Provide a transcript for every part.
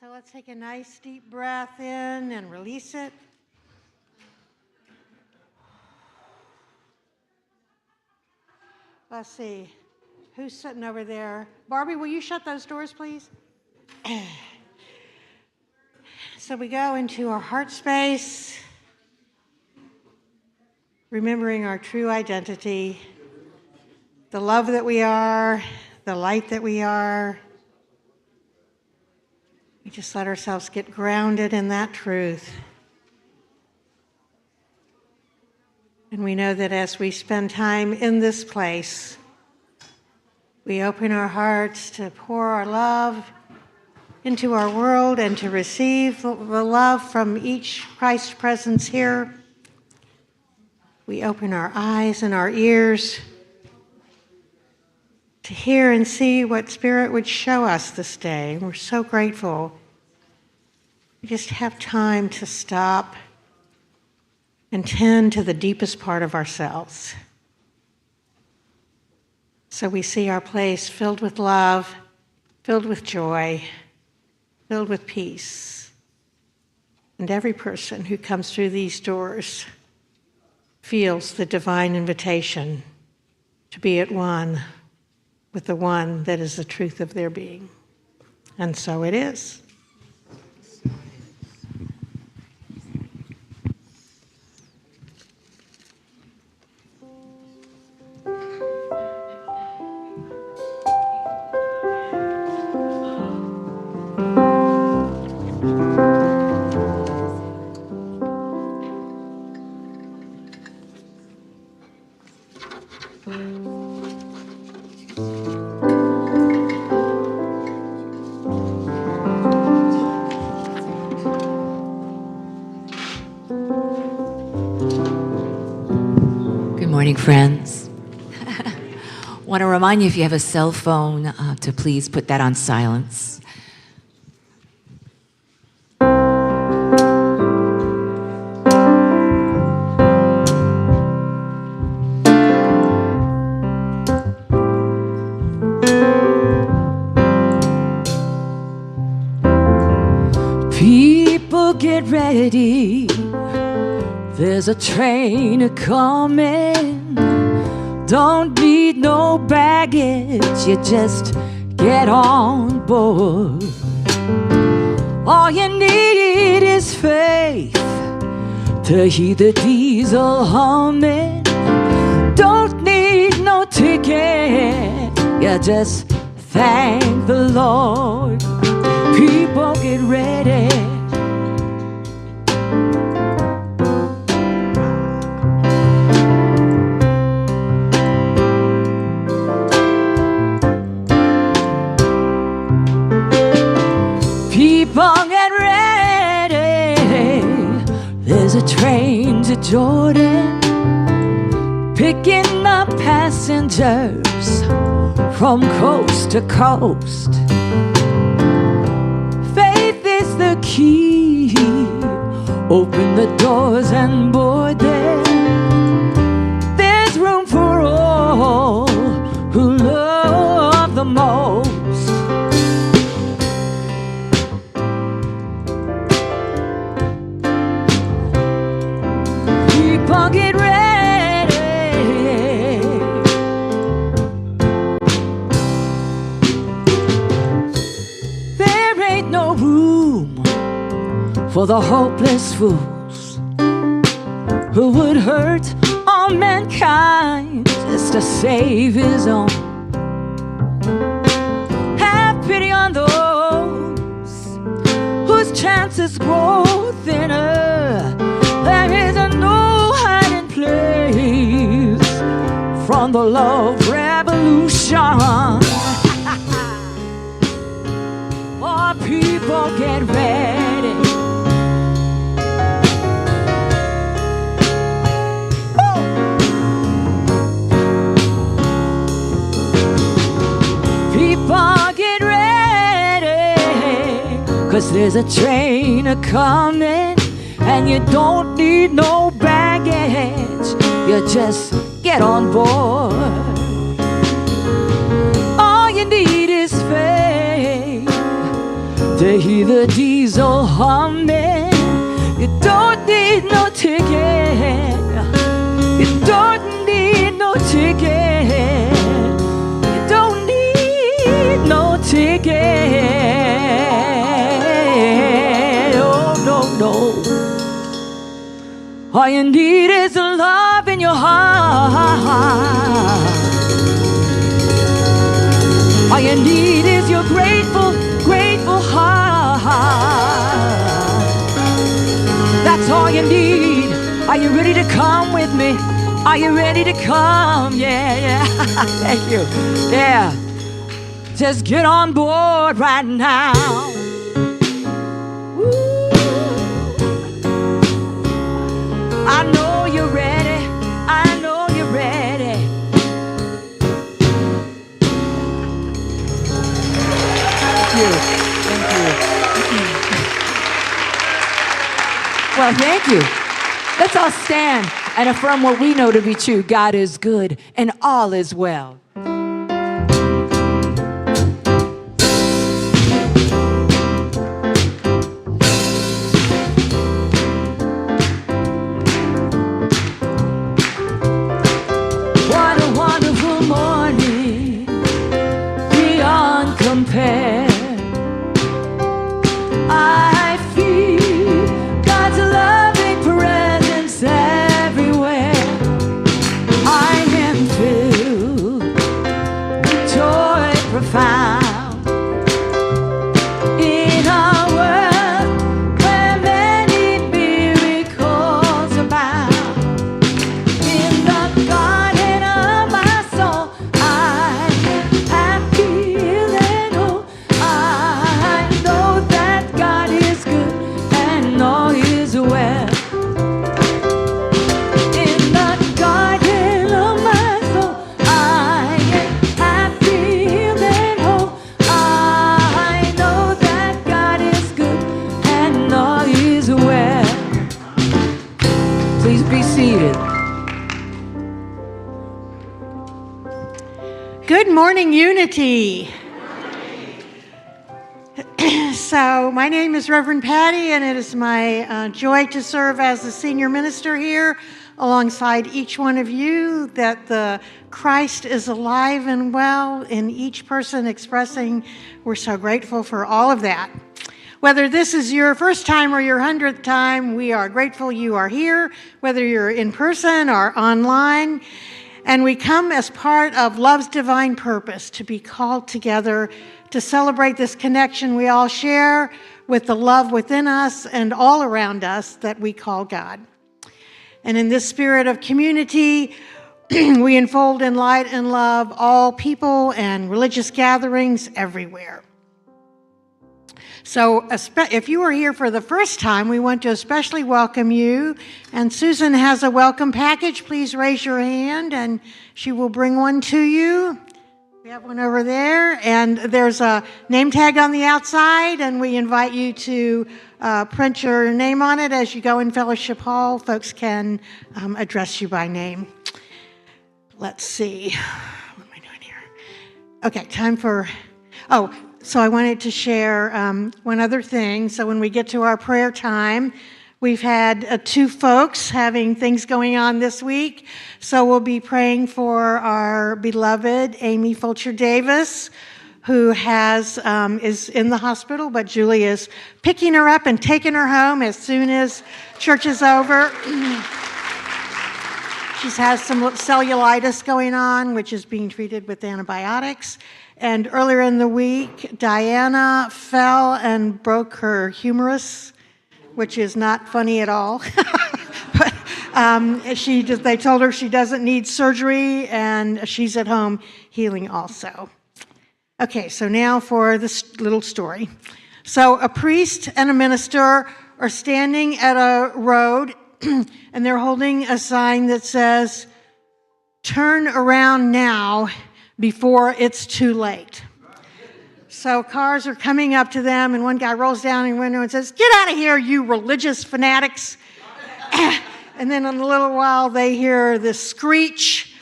So let's take a nice deep breath in and release it. Let's see. Who's sitting over there? Barbie, will you shut those doors, please? So we go into our heart space, remembering our true identity, the love that we are, the light that we are. We just let ourselves get grounded in that truth. And we know that as we spend time in this place, we open our hearts to pour our love into our world and to receive the love from each Christ presence here. We open our eyes and our ears to hear and see what Spirit would show us this day. We're so grateful. We just have time to stop and tend to the deepest part of ourselves. So we see our place filled with love, filled with joy, filled with peace. And every person who comes through these doors feels the divine invitation to be at one with the one that is the truth of their being. And so it is. Friends, want to remind you, if you have a cell phone, to please put that on silence. People get ready, there's a train a-coming. Don't need no baggage, you just get on board. All you need is faith to hear the diesel humming. Don't need no ticket, you just thank the Lord. People get ready. People get ready, there's a train to Jordan, picking up passengers from coast to coast. Faith is the key, open the doors and board them. There's room for all who love the most. Get ready. There ain't no room for the hopeless fools who would hurt all mankind just to save his own. Have pity on those whose chances grow thinner. There is a no hiding place from the love revolution. Oh, people get ready. People get ready, 'cause there's a train a-coming. And you don't need no baggage, you just get on board. All you need is faith to hear the diesel humming. You don't need no ticket. You don't need no ticket. You don't need no ticket. Oh, no, no. All you need is the love in your heart. All you need is your grateful, grateful heart. That's all you need. Are you ready to come with me? Are you ready to come? Yeah, yeah. Thank you. Yeah. Just get on board right now. Woo. I know you're ready. I know you're ready. Thank you. Well, thank you. Let's all stand and affirm what we know to be true. God is good and all is well. What a wonderful morning, beyond compare. I feel God's loving presence everywhere. I am filled with joy profound in a world where many miracles abound. In the garden of my soul, I am happy and whole. I know that God is good and all is well. In the garden of my soul, I am happy and whole. I know that God is good and all is well. Please be seated. Good morning, Unity. So my name is Reverend Patty, and it is my joy to serve as the senior minister here alongside each one of you, that the Christ is alive and well in each person expressing. We're so grateful for all of that. Whether this is your first time or your 100th time, we are grateful you are here, whether you're in person or online. And we come as part of love's divine purpose to be called together to celebrate this connection we all share with the love within us and all around us that we call God. And in this spirit of community, we unfold in light and love all people and religious gatherings everywhere. So if you are here for the first time, we want to especially welcome you. And Susan has a welcome package. Please raise your hand and she will bring one to you. We have one over there, and there's a name tag on the outside, and we invite you to print your name on it as you go in Fellowship Hall. Folks can address you by name. Let's see. What am I doing here? Okay, time for... So I wanted to share one other thing. So when we get to our prayer time, we've had two folks having things going on this week. So we'll be praying for our beloved Amy Fulcher Davis, who is in the hospital, but Julie is picking her up and taking her home as soon as church is over. She's has some cellulitis going on, which is being treated with antibiotics. And earlier in the week, Diana fell and broke her humerus, which is not funny at all. But they told her she doesn't need surgery, and she's at home healing also. Okay, so now for this little story. So a priest and a minister are standing at a road, and they're holding a sign that says, "Turn around now before it's too late." So cars are coming up to them, and one guy rolls down the window and says, "Get out of here, you religious fanatics." And then in a little while, they hear this screech,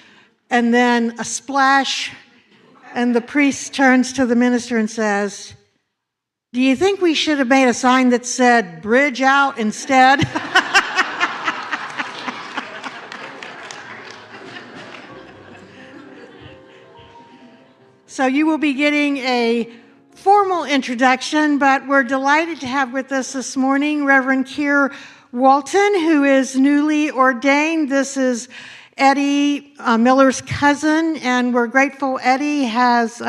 and then a splash, and the priest turns to the minister and says, Do you think we should have made a sign that said bridge out instead? So you will be getting a formal introduction, but we're delighted to have with us this morning Reverend Keir Walton, who is newly ordained. This is Eddie Miller's cousin, and we're grateful Eddie has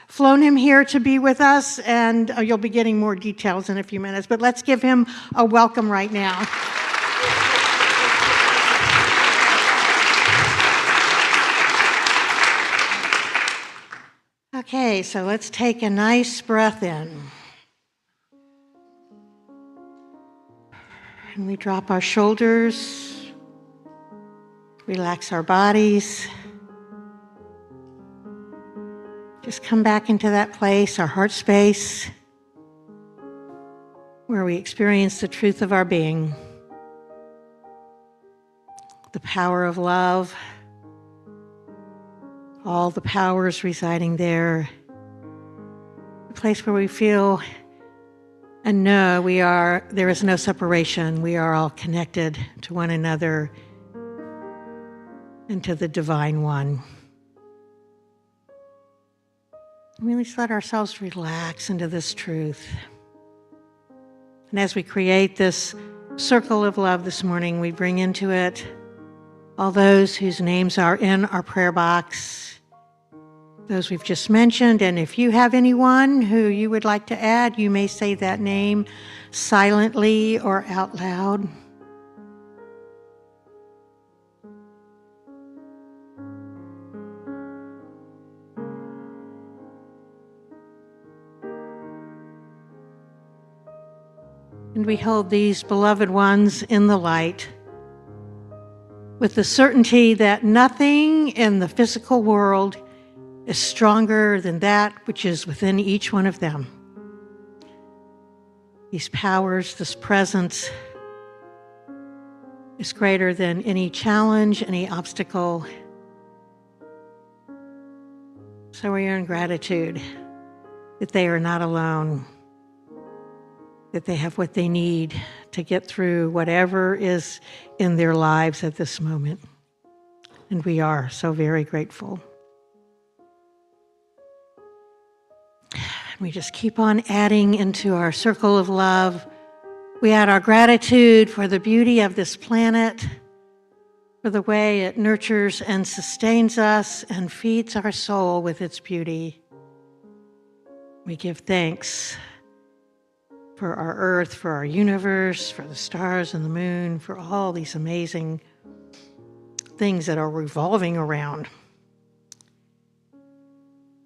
flown him here to be with us, and you'll be getting more details in a few minutes. But let's give him a welcome right now. Okay, so let's take a nice breath in. And we drop our shoulders, relax our bodies. Just come back into that place, our heart space, where we experience the truth of our being, the power of love, all the powers residing there, a place where we feel and know there is no separation. We are all connected to one another and to the Divine One. Really just let ourselves relax into this truth. And as we create this circle of love this morning, we bring into it all those whose names are in our prayer box, those we've just mentioned. And if you have anyone who you would like to add, you may say that name silently or out loud. And we hold these beloved ones in the light with the certainty that nothing in the physical world is stronger than that which is within each one of them. These powers, this presence is greater than any challenge, any obstacle. So we are in gratitude that they are not alone, that they have what they need to get through whatever is in their lives at this moment. And we are so very grateful. We just keep on adding into our circle of love. We add our gratitude for the beauty of this planet, for the way it nurtures and sustains us and feeds our soul with its beauty. We give thanks for our earth, for our universe, for the stars and the moon, for all these amazing things that are revolving around.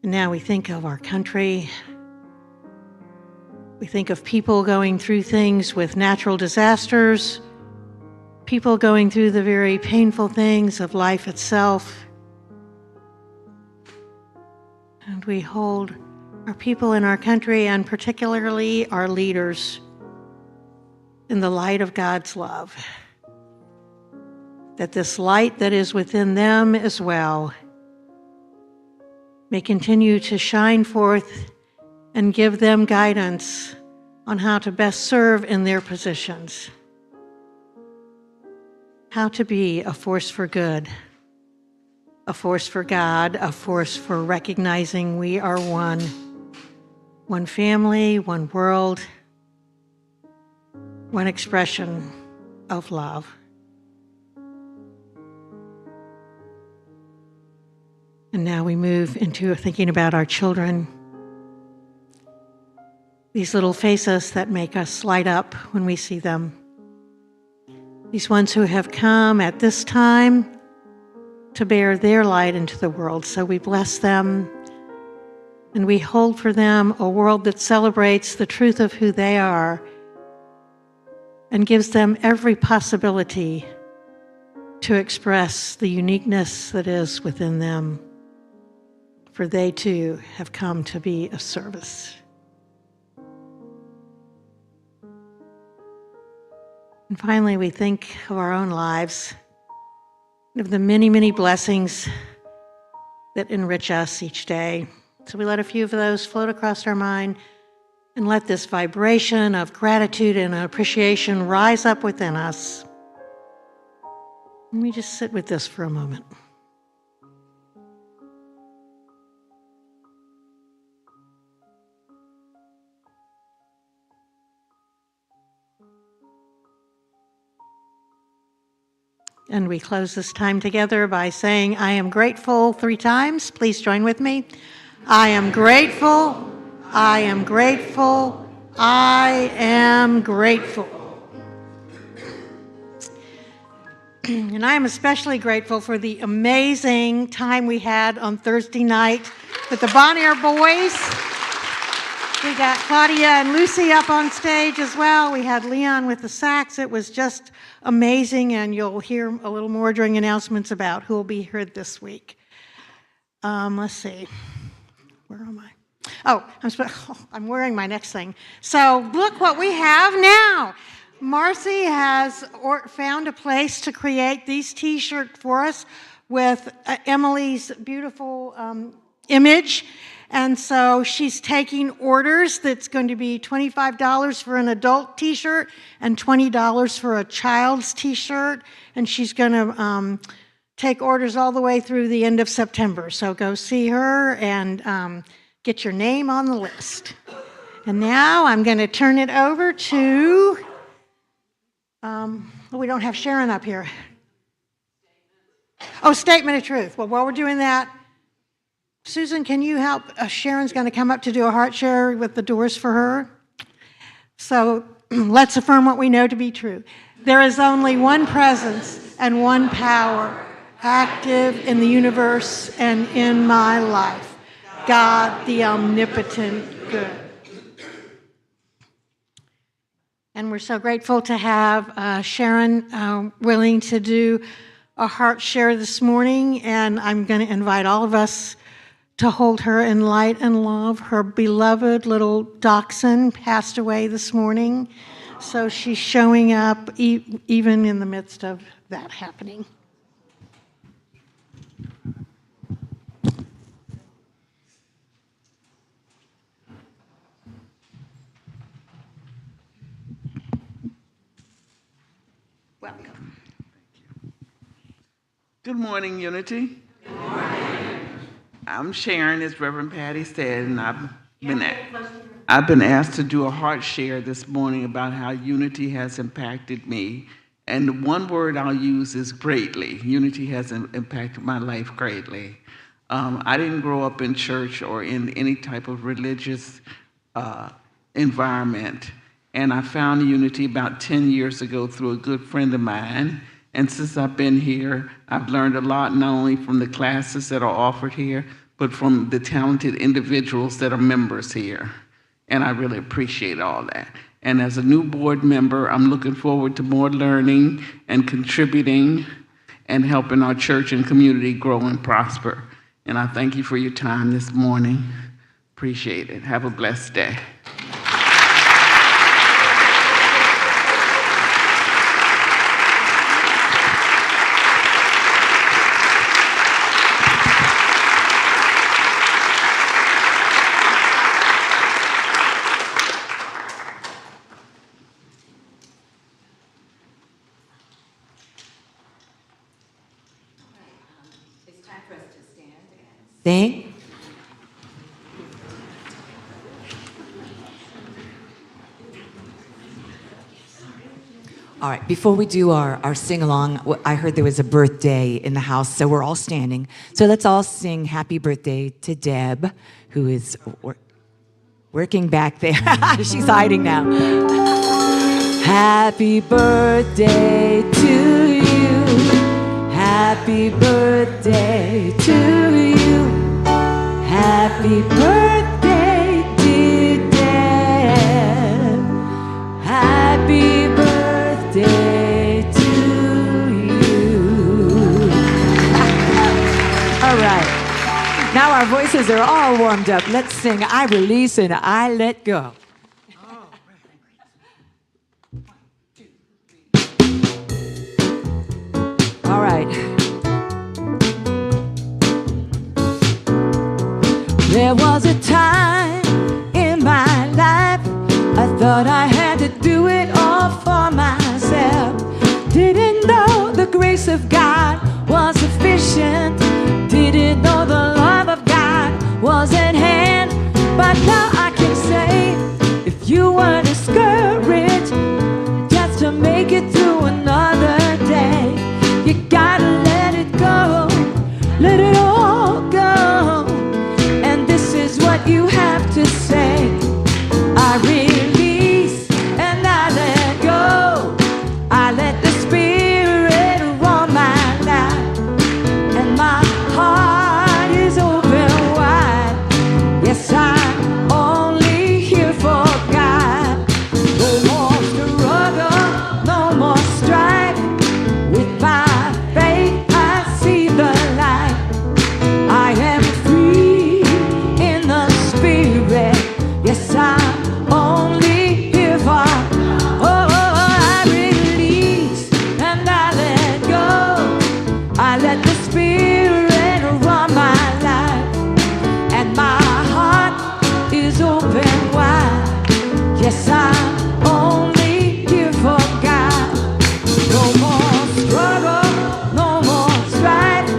And now we think of our country. We think of people going through things with natural disasters, people going through the very painful things of life itself. And we hold our people in our country, and particularly our leaders, in the light of God's love. That this light that is within them as well may continue to shine forth and give them guidance on how to best serve in their positions, how to be a force for good, a force for God, a force for recognizing we are one family, one world, one expression of love. And now we move into thinking about our children, these little faces that make us light up when we see them, these ones who have come at this time to bear their light into the world. So we bless them, and we hold for them a world that celebrates the truth of who they are and gives them every possibility to express the uniqueness that is within them, for they too have come to be of service. And finally, we think of our own lives, of the many, many blessings that enrich us each day. So we let a few of those float across our mind. And let this vibration of gratitude and appreciation rise up within us. Let me just sit with this for a moment. And we close this time together by saying, I am grateful 3 times. Please join with me. I am grateful. I am grateful. I am grateful. And I am especially grateful for the amazing time we had on Thursday night with the Bonnier boys. We got Claudia and Lucy up on stage as well. We had Leon with the sax. It was just amazing, and you'll hear a little more during announcements about who will be here this week. Let's see. Where am I? Oh, I'm wearing my next thing. So look what we have now. Marcy has found a place to create these T-shirts for us with Emily's beautiful image. And so she's taking orders. That's going to be $25 for an adult T-shirt and $20 for a child's T-shirt. And she's going to take orders all the way through the end of September. So go see her and get your name on the list. And now I'm going to turn it over to... we don't have Sharon up here. Oh, statement of truth. Well, while we're doing that, Susan, can you help? Sharon's going to come up to do a heart share with the doors for her. So let's affirm what we know to be true. There is only one presence and one power active in the universe and in my life. God, the omnipotent good. And we're so grateful to have Sharon willing to do a heart share this morning. And I'm going to invite all of us to hold her in light and love. Her beloved little dachshund passed away this morning. So she's showing up even in the midst of that happening. Welcome. Good morning, Unity. Good morning. I'm Sharon, as Reverend Patty said, and I've been asked to do a heart share this morning about how Unity has impacted me. And one word I'll use is greatly. Unity has impacted my life greatly. I didn't grow up in church or in any type of religious environment. And I found Unity about 10 years ago through a good friend of mine. And since I've been here, I've learned a lot, not only from the classes that are offered here, but from the talented individuals that are members here. And I really appreciate all that. And as a new board member, I'm looking forward to more learning and contributing and helping our church and community grow and prosper. And I thank you for your time this morning. Appreciate it. Have a blessed day. Sing. All right, before we do our sing-along, I heard there was a birthday in the house, so we're all standing. So let's all sing happy birthday to Deb, who is working back there. She's hiding now. Happy birthday to you. Happy birthday to you. Happy birthday, dear Deb. Happy birthday to you. All right. Now our voices are all warmed up. Let's sing I Release and I Let Go. All right. There was a time in my life grace of God was sufficient. Didn't know the love of God was at hand. But now I can say, if you were discouraged just to make it through another day, you gotta let it go, let it all go. And this is what you have to say: I release and I let go. I let the Spirit run my life, and my heart is open wide. Yes, I'm only here for God. No more struggle, no more strife. With my faith, I see the light. I am free in the Spirit. Yes, I'm only here for. Oh, I release and I let go. I let the Spirit run my life, and my heart is open wide. Yes, I'm only here for God. No more struggle, no more strife.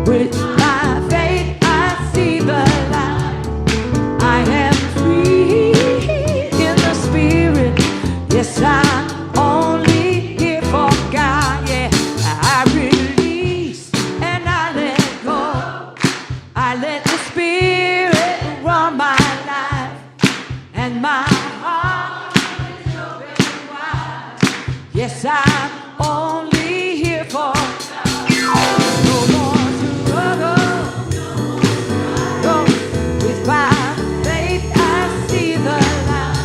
With my faith, I see the light. I am free in the Spirit. Yes, I'm only here for God. Yeah, I release and I let go. I let the Spirit run my life, and my heart is open wide. Yes, I'm only here for. No more struggle. No, with my faith I see the light.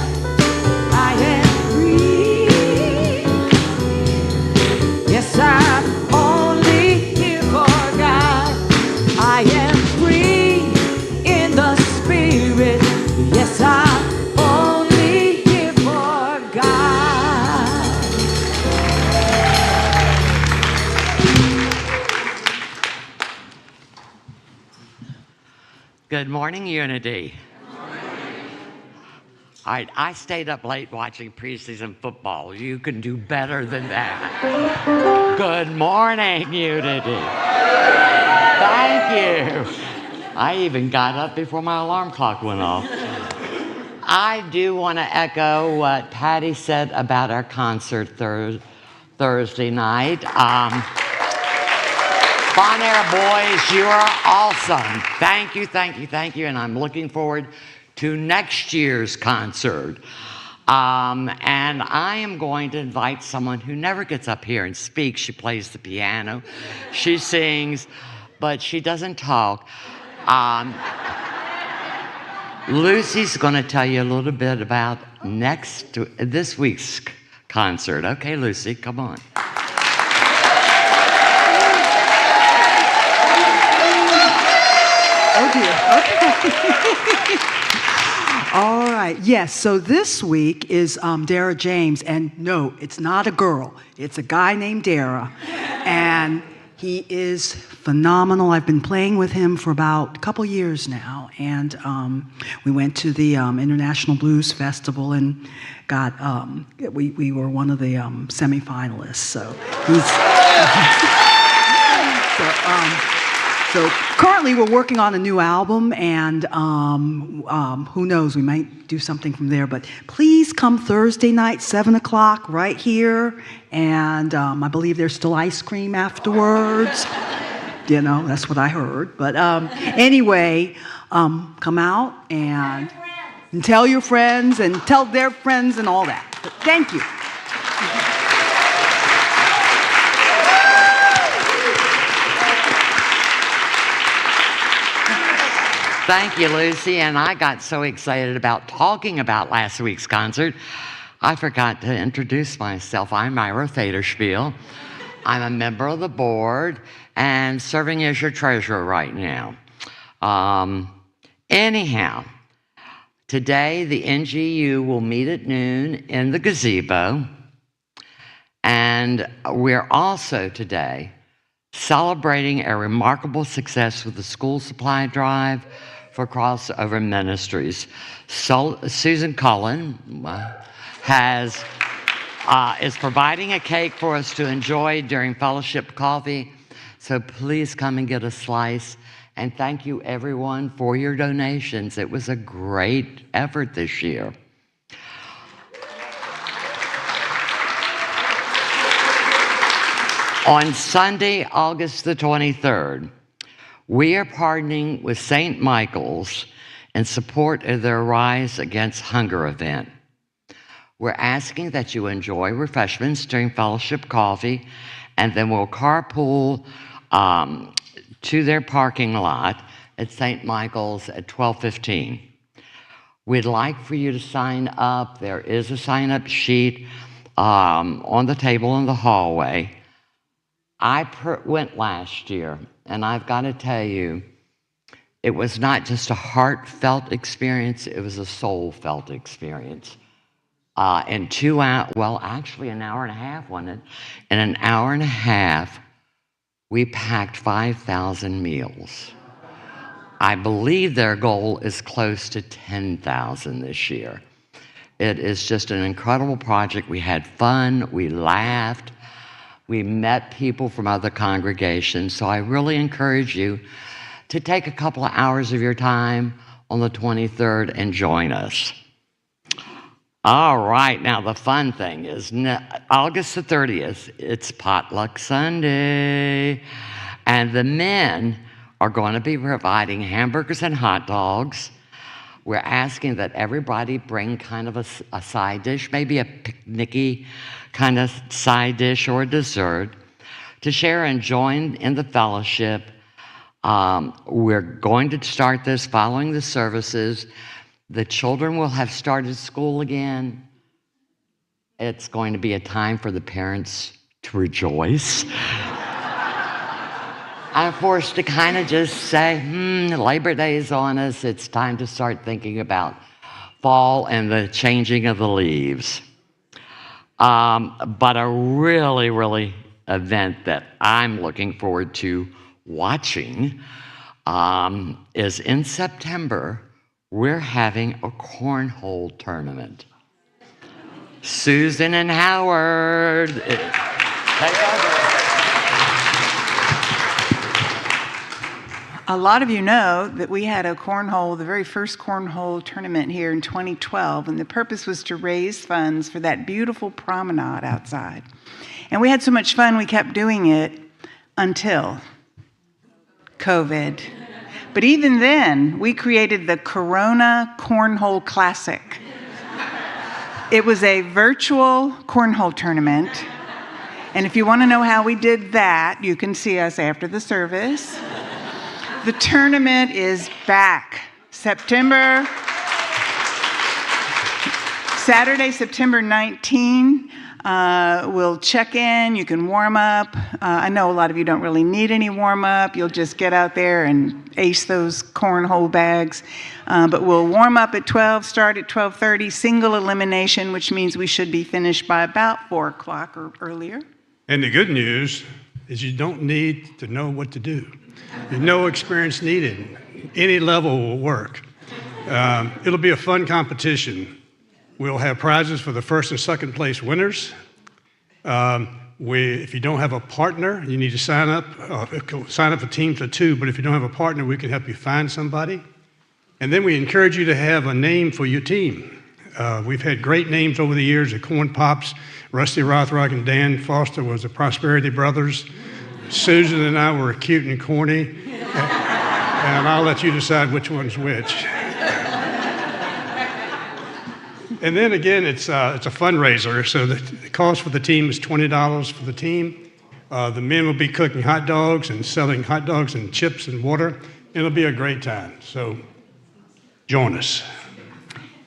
I am free. Yes, I'm only here for God. I am free in the Spirit. Yes, I'm only here for God. Good morning, Unity. All right, I stayed up late watching preseason football. You can do better than that. Good morning, Unity. Thank you. I even got up before my alarm clock went off. I do want to echo what Patty said about our concert Thursday night. Bon Air boys, you are awesome. Thank you, thank you, thank you. And I'm looking forward to next year's concert. And I am going to invite someone who never gets up here and speaks. She plays the piano, she sings, but she doesn't talk. Lucy's going to tell you a little bit about this week's concert. Okay, Lucy, come on. Oh dear. Okay. All right. Yes. So this week is Dara James, and no, it's not a girl. It's a guy named Dara, and he is phenomenal. I've been playing with him for about a couple years now, and we went to the International Blues Festival and got we were one of the semifinalists. So he's. So currently we're working on a new album, and who knows, we might do something from there. But please come Thursday night, 7 o'clock, right here. And I believe there's still ice cream afterwards. You know, that's what I heard. But anyway, come out and tell your friends and tell their friends and all that. But thank you. Thank you, Lucy. And I got so excited about talking about last week's concert, I forgot to introduce myself. I'm Ira Faderspiel. I'm a member of the board and serving as your treasurer right now. Anyhow, today the NGU will meet at noon in the gazebo. And we're also today celebrating a remarkable success with the school supply drive for Crossover Ministries. Susan Cullen has is providing a cake for us to enjoy during fellowship coffee. So please come and get a slice. And thank you, everyone, for your donations. It was a great effort this year. On Sunday, August the 23rd, we are partnering with St. Michael's in support of their Rise Against Hunger event. We're asking that you enjoy refreshments during fellowship coffee, and then we'll carpool to their parking lot at St. Michael's at 12:15. We'd like for you to sign up. There is a sign-up sheet on the table in the hallway. I went last year, and I've got to tell you, it was not just a heartfelt experience, it was a soul-felt experience. In 2 hours, well, actually an hour and a half, wasn't it? In an hour and a half, we packed 5,000 meals. I believe their goal is close to 10,000 this year. It is just an incredible project. We had fun, we laughed, we met people from other congregations. So I really encourage you to take a couple of hours of your time on the 23rd and join us. All right, now the fun thing is August the 30th, it's Potluck Sunday, and the men are going to be providing hamburgers and hot dogs. We're asking that everybody bring kind of a side dish, maybe a picnicky kind of side dish or a dessert to share and join in the fellowship. We're going to start this following the services. The children will have started school again. It's going to be a time for the parents to rejoice. I'm forced to kind of just say, Labor Day is on us. It's time to start thinking about fall and the changing of the leaves. But a really, really event that I'm looking forward to watching is in September. We're having a cornhole tournament. Susan and Howard, take over. A lot of you know that we had the very first cornhole tournament here in 2012, and the purpose was to raise funds for that beautiful promenade outside. And we had so much fun, we kept doing it until COVID. But even then, we created the Corona Cornhole Classic. It was a virtual cornhole tournament. And if you want to know how we did that, you can see us after the service. The tournament is back. Saturday, September 19. We'll check in, you can warm up. I know a lot of you don't really need any warm up. You'll just get out there and ace those cornhole bags. But we'll warm up at 12, start at 12:30, single elimination, which means we should be finished by about 4 o'clock or earlier. And the good news is you don't need to know what to do. No experience needed. Any level will work. It'll be a fun competition. We'll have prizes for the first and second place winners. If you don't have a partner, you need to sign up. Sign up for teams of 2, but if you don't have a partner, we can help you find somebody. And then we encourage you to have a name for your team. We've had great names over the years, the Corn Pops. Rusty Rothrock and Dan Foster was the Prosperity Brothers. Susan and I were cute and corny. And I'll let you decide which one's which. And then again, it's a fundraiser, so the cost for the team is $20 for the team. The men will be cooking hot dogs and selling hot dogs and chips and water. It'll be a great time, so join us.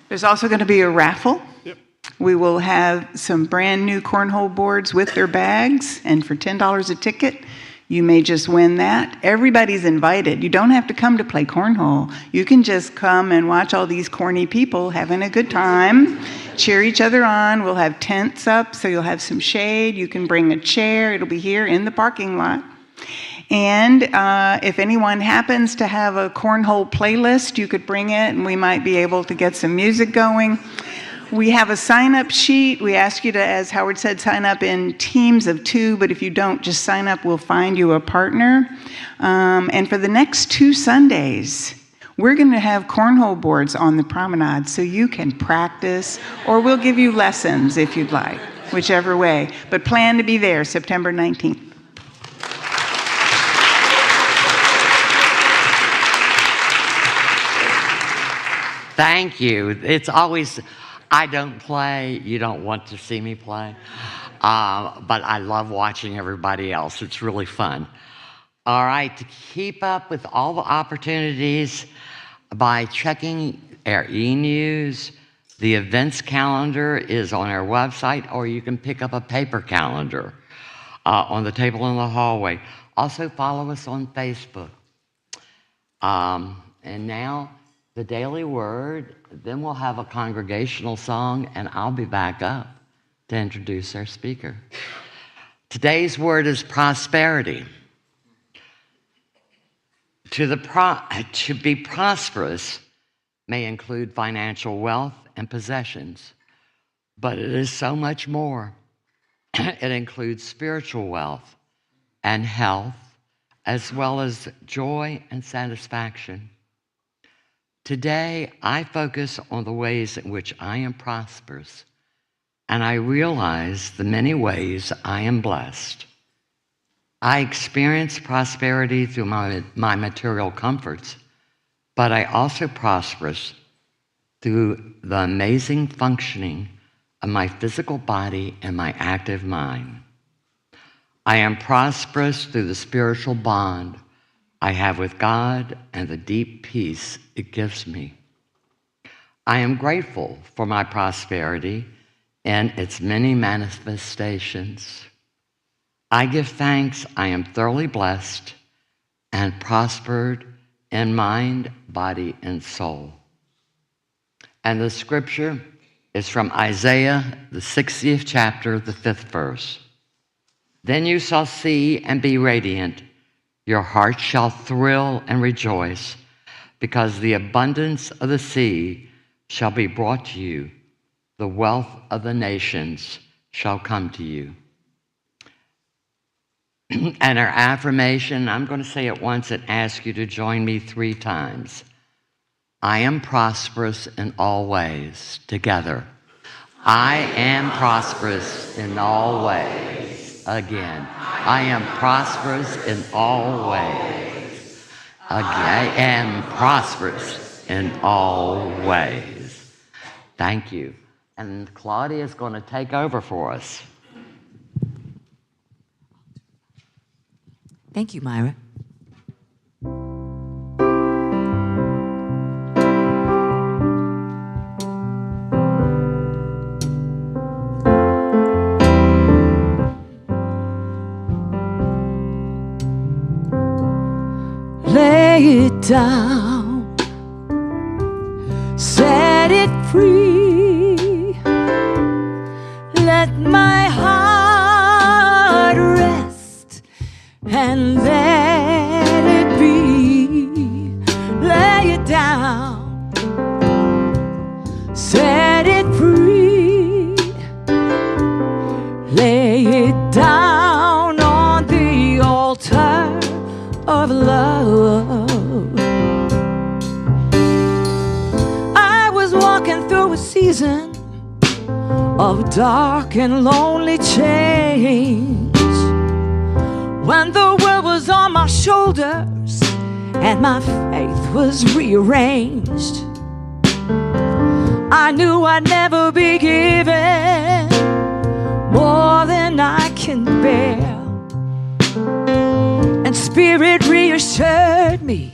There's also going to be a raffle. Yep. We will have some brand new cornhole boards with their bags, and for $10 a ticket, you may just win that. Everybody's invited. You don't have to come to play cornhole. You can just come and watch all these corny people having a good time, cheer each other on. We'll have tents up, so you'll have some shade. You can bring a chair. It'll be here in the parking lot. And if anyone happens to have a cornhole playlist, you could bring it, and we might be able to get some music going. We have a sign-up sheet. We ask you to, as Howard said, sign up in teams of 2, but if you don't, just sign up. We'll find you a partner. And for the next 2 Sundays, we're going to have cornhole boards on the promenade so you can practice, or we'll give you lessons if you'd like, whichever way. But plan to be there September 19th. Thank you. It's always, I don't play, you don't want to see me play, but I love watching everybody else. It's really fun. All right, to keep up with all the opportunities by checking our e-news, the events calendar is on our website, or you can pick up a paper calendar on the table in the hallway. Also follow us on Facebook. And now, the Daily Word, then we'll have a congregational song, and I'll be back up to introduce our speaker. Today's word is prosperity. To be prosperous may include financial wealth and possessions, but it is so much more. It includes spiritual wealth and health, as well as joy and satisfaction. Today, I focus on the ways in which I am prosperous, and I realize the many ways I am blessed. I experience prosperity through my material comforts, but I also prosper through the amazing functioning of my physical body and my active mind. I am prosperous through the spiritual bond I have with God and the deep peace it gives me. I am grateful for my prosperity and its many manifestations. I give thanks I am thoroughly blessed and prospered in mind, body, and soul. And the scripture is from Isaiah, the 60th chapter, the 5th verse. Then you shall see and be radiant. Your heart shall thrill and rejoice, because the abundance of the sea shall be brought to you. The wealth of the nations shall come to you. And our affirmation, I'm going to say it once and ask you to join me 3 times. I am prosperous in all ways. Together. I am prosperous in all ways. Again. I am prosperous in all ways. I am prosperous in all ways. Thank you. And Claudia is going to take over for us. Thank you, Myra. Lay it down, set it free, let my heart rest and let it be. Lay it down, set it free, lay it down on the altar of love. I was walking through a season of dark and lonely change, when the world was on my shoulders and my faith was rearranged. I knew I'd never be given more than I can bear. And Spirit reassured me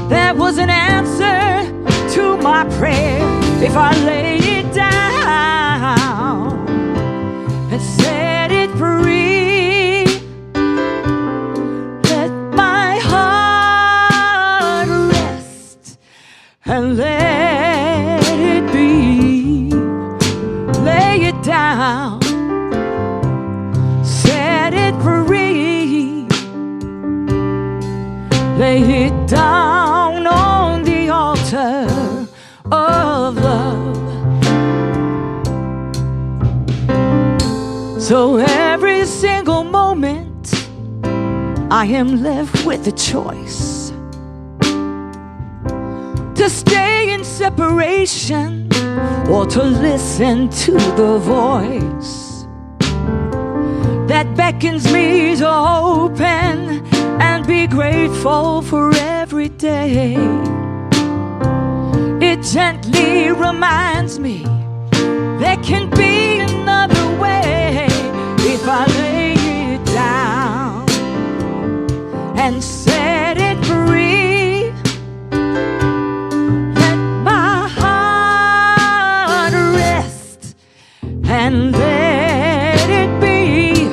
there was an answer to my prayer. If I lay it down and set it free, let my heart rest and let it be. Lay it down, set it free, lay it down on the altar of love. So every single moment I am left with a choice to stay in separation or to listen to the voice that beckons me to open and be grateful for every day. It gently reminds me there can be another way if I lay it down and set it free. Let my heart rest and let it be.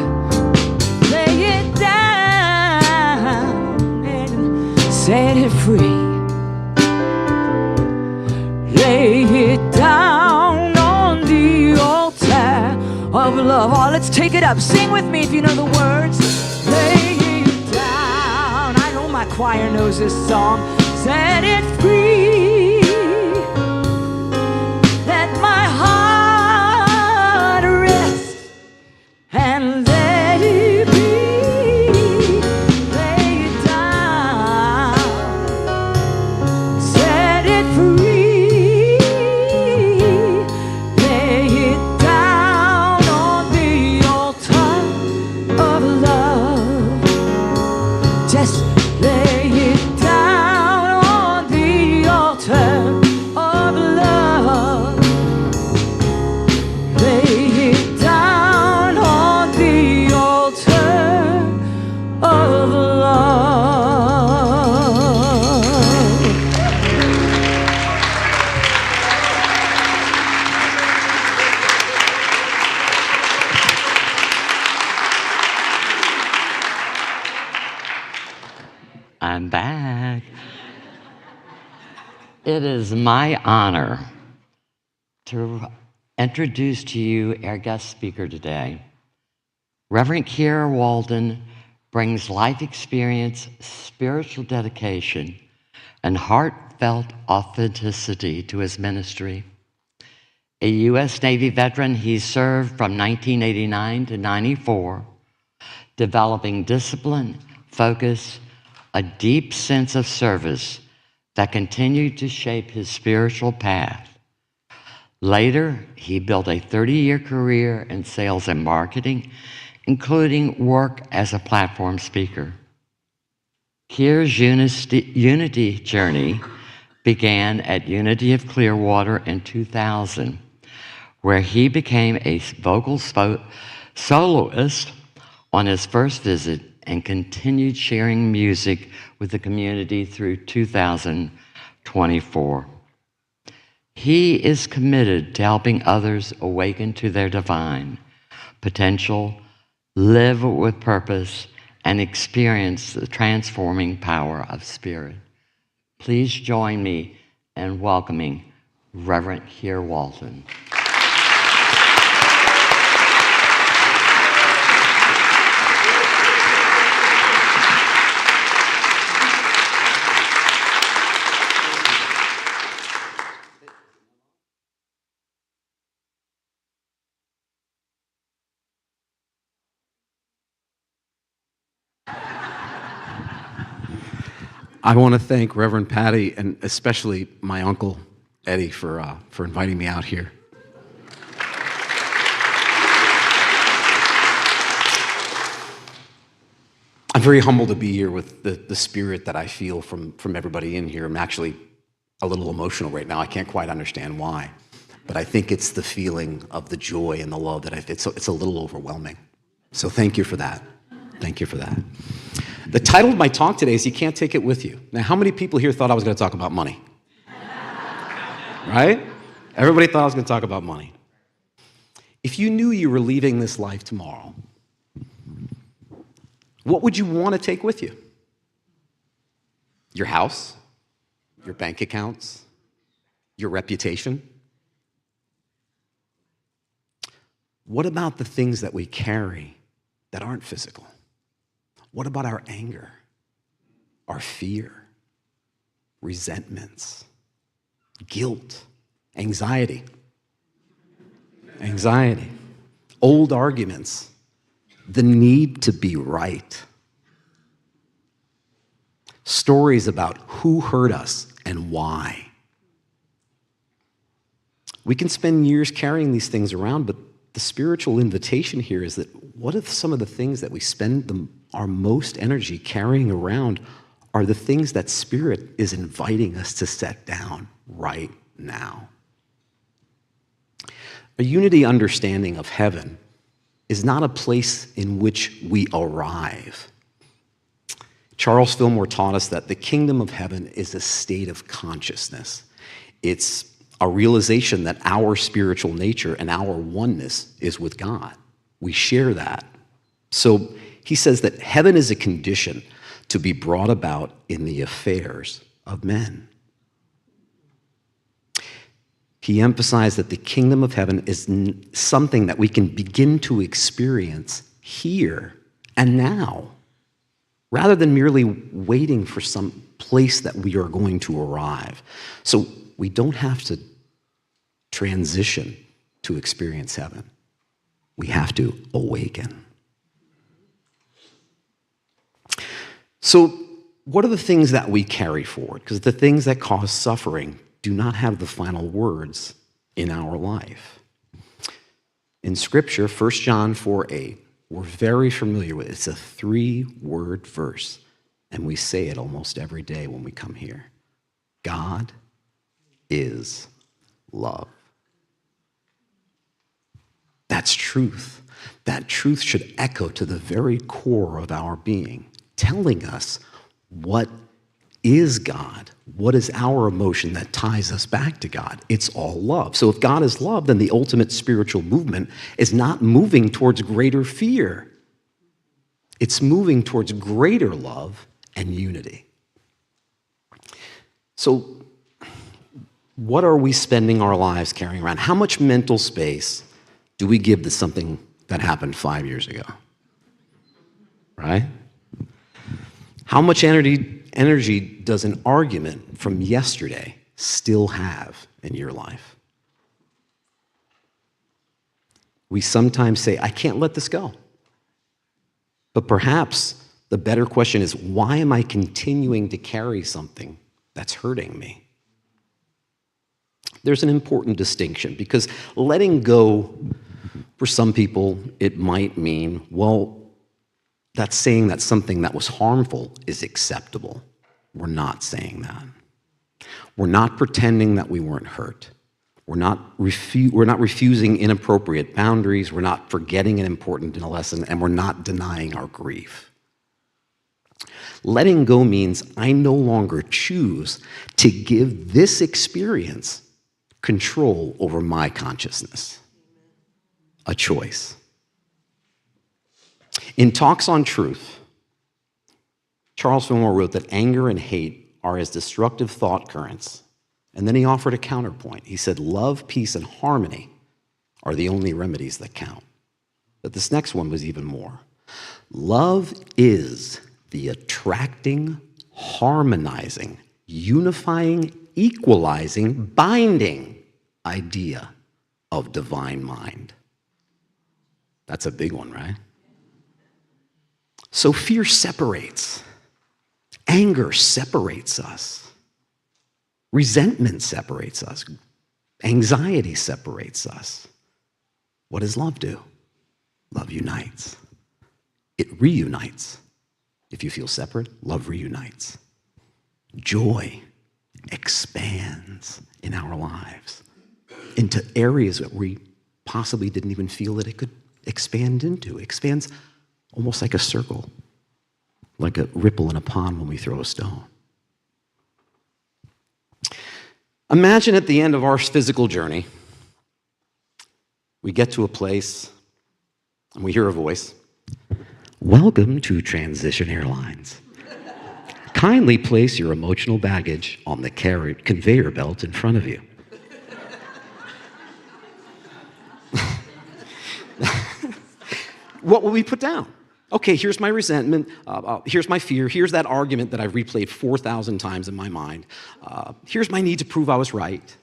Lay it down and set it free. Lay it down on the altar of love. Oh, let's take it up. Sing with me if you know the words. Lay it down. I know my choir knows this song. Set it free. Let my heart rest and let it be. Lay it down. Set it free. Just lay it down on the altar of love. Lay it down on the altar of love. I'm back. It is my honor to introduce to you our guest speaker today. Reverend Keir Walton brings life experience, spiritual dedication, and heartfelt authenticity to his ministry. A U.S. Navy veteran, he served from 1989 to 94, developing discipline, focus, a deep sense of service that continued to shape his spiritual path. Later, he built a 30-year career in sales and marketing, including work as a platform speaker. Keir's unity journey began at Unity of Clearwater in 2000, where he became a vocal soloist on his first visit and continued sharing music with the community through 2024. He is committed to helping others awaken to their divine potential, live with purpose, and experience the transforming power of spirit. Please join me in welcoming Reverend Keir Walton. I want to thank Reverend Patty and especially my uncle Eddie for inviting me out here. I'm very humbled to be here with the spirit that I feel from everybody in here. I'm actually a little emotional right now. I can't quite understand why, but I think it's the feeling of the joy and the love that it's a little overwhelming. So thank you for that. Thank you for that. The title of my talk today is You Can't Take It With You. Now, how many people here thought I was going to talk about money? Right? Everybody thought I was going to talk about money. If you knew you were leaving this life tomorrow, what would you want to take with you? Your house? Your bank accounts? Your reputation? What about the things that we carry that aren't physical? What about our anger, our fear, resentments, guilt, anxiety? old arguments, the need to be right, stories about who hurt us and why. We can spend years carrying these things around, but the spiritual invitation here is that what if some of the things that we spend our most energy carrying around are the things that Spirit is inviting us to set down right now? A unity understanding of heaven is not a place in which we arrive. Charles Fillmore taught us that the kingdom of heaven is a state of consciousness. It's a realization that our spiritual nature and our oneness is with God. We share that. So he says that heaven is a condition to be brought about in the affairs of men. He emphasized that the kingdom of heaven is something that we can begin to experience here and now, rather than merely waiting for some place that we are going to arrive. So we don't have to transition to experience heaven. We have to awaken. So what are the things that we carry forward? Because the things that cause suffering do not have the final words in our life. In Scripture, 1 John 4:8, we're very familiar with it. It's a 3-word verse, and we say it almost every day when we come here. God is love. That's truth. That truth should echo to the very core of our being, telling us what is God? What is our emotion that ties us back to God? It's all love. So if God is love, then the ultimate spiritual movement is not moving towards greater fear. It's moving towards greater love and unity. So what are we spending our lives carrying around? How much mental space do we give to something that happened 5 years ago? Right? How much energy does an argument from yesterday still have in your life? We sometimes say, I can't let this go. But perhaps the better question is, why am I continuing to carry something that's hurting me? There's an important distinction, because letting go, for some people, it might mean, well, that's saying that something that was harmful is acceptable. We're not saying that. We're not pretending that we weren't hurt. We're not refusing inappropriate boundaries. We're not forgetting an important lesson, and we're not denying our grief. Letting go means I no longer choose to give this experience control over my consciousness. A choice. In Talks on Truth, Charles Fillmore wrote that anger and hate are as destructive thought currents. And then he offered a counterpoint. He said, love, peace, and harmony are the only remedies that count. But this next one was even more. Love is the attracting, harmonizing, unifying, equalizing, binding idea of divine mind. That's a big one, right? So fear separates. Anger separates us. Resentment separates us. Anxiety separates us. What does love do? Love unites. It reunites. If you feel separate, love reunites. Joy expands in our lives into areas that we possibly didn't even feel that it could expand into. It expands almost like a circle, like a ripple in a pond when we throw a stone. Imagine at the end of our physical journey, we get to a place and we hear a voice. Welcome to Transition Airlines. Kindly place your emotional baggage on the conveyor belt in front of you. What will we put down? Okay, here's my resentment, here's my fear, here's that argument that I've replayed 4,000 times in my mind. Here's my need to prove I was right.